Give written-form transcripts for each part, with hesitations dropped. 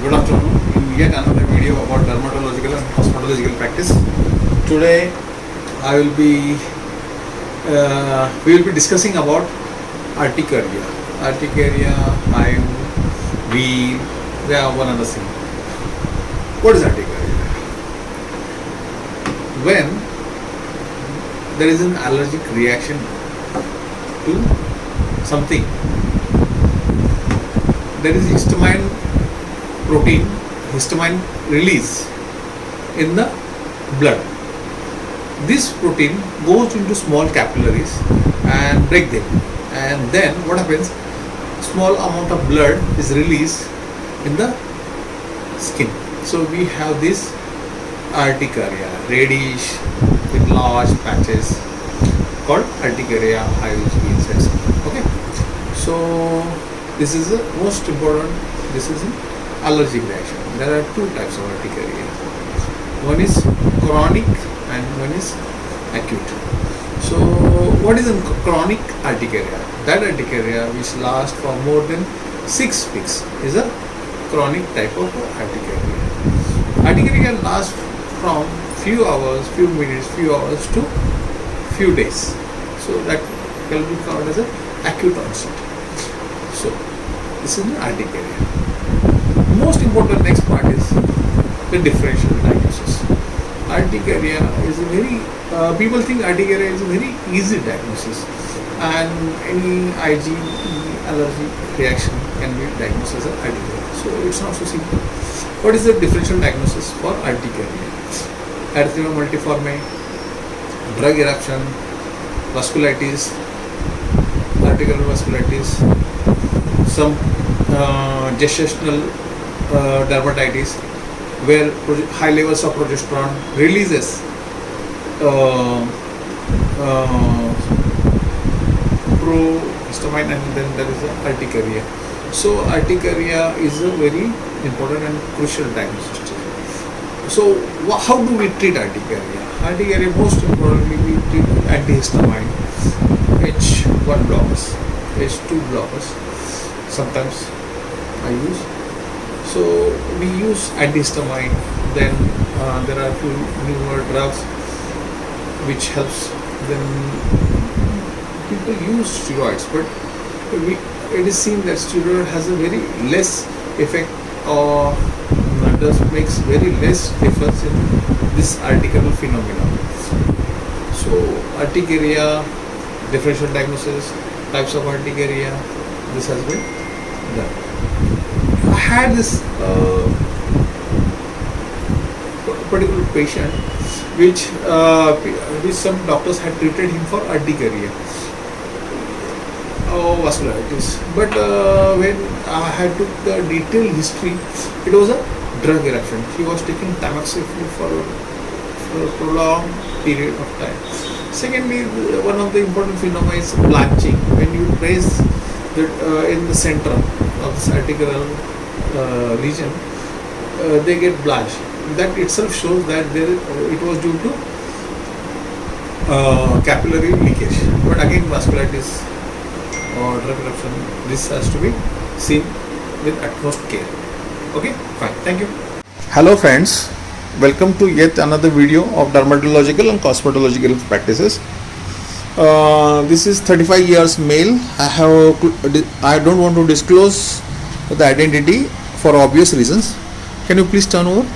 Good afternoon. In yet another video about dermatological and cosmetological practice. Today, I will be we will be discussing about urticaria. Urticaria, hive, wheal, they are one and the same. What is urticaria? When there is an allergic reaction to something, there is histamine protein, histamine release in the blood. This protein goes into small capillaries and break them, and then what happens? Small amount of blood is released in the skin. So we have this urticaria, reddish with large patches called urticaria, hives, wheals, etc. Okay. So this is the most important. This is an allergic reaction. There are two types of urticaria. One is chronic and one is acute. So what is a chronic urticaria? That urticaria which lasts for more than 6 weeks is a chronic type of urticaria. Urticaria lasts from few hours, few minutes, few hours to few days. So that can be called as a acute onset. So this is an urticaria. Most important next part is the differential diagnosis. Urticaria is a very people think urticaria is a very easy diagnosis, and any IgE allergy reaction can be diagnosed as an urticaria. So it's not so simple. What is the differential diagnosis for urticaria? Erythema multiforme, drug eruption, vasculitis, articular vasculitis, some gestational dermatitis where high levels of progesterone releases prohistamine, and then there is a urticaria. So urticaria is a very important and crucial diagnosis. So how do we treat urticaria? Urticaria, most importantly, we treat antihistamine, H1 blockers, H2 blockers. Sometimes I use. So we use antihistamine. Then there are few newer drugs which helps. Then people use steroids, but it is seen that steroid has a very less effect, or does makes very less difference in this urticaria phenomenon. So urticaria, differential diagnosis, types of urticaria, this has been done. I had this particular patient which some doctors had treated him for urticaria, vasculitis, but when I had took the detailed history, it was a drug eruption. He was taking tamoxifen for a prolonged period of time. Secondly, one of the important phenomena is blanching. When you press in the center of this articular region, they get blanched. That itself shows that it was due to capillary leakage. But again, vasculitis or drug eruption, this has to be seen with utmost care. Okay, fine. Thank you. Hello friends, welcome to yet another video of dermatological and cosmetological practices. This is 35 years male. I don't want to disclose the identity for obvious reasons. Can you please turn over?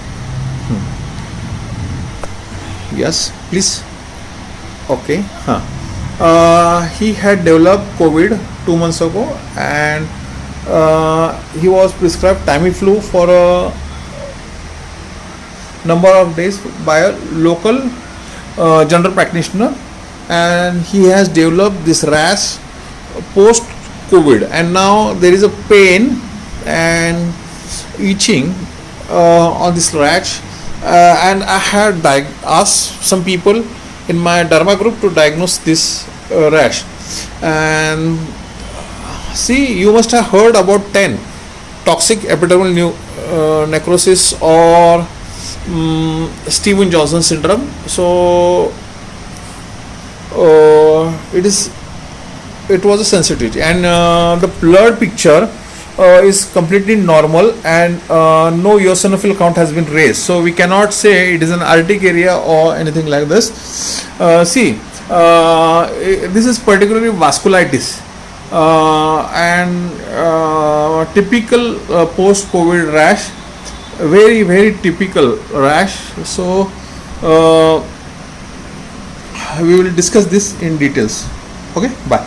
Yes, please. Okay. He had developed COVID 2 months ago, and he was prescribed Tamiflu for a number of days by a local general practitioner, and he has developed this rash post COVID, and now there is a pain and itching on this rash, and I had asked some people in my derma group to diagnose this rash. And see, you must have heard about 10 toxic epidermal necrosis or Steven Johnson syndrome. So it was a sensitivity, and the blurred picture is completely normal, and no eosinophil count has been raised, so we cannot say it is an urticaria or anything like this. This is particularly vasculitis, and typical post-COVID rash, very very typical rash. So we will discuss this in details. Okay, bye.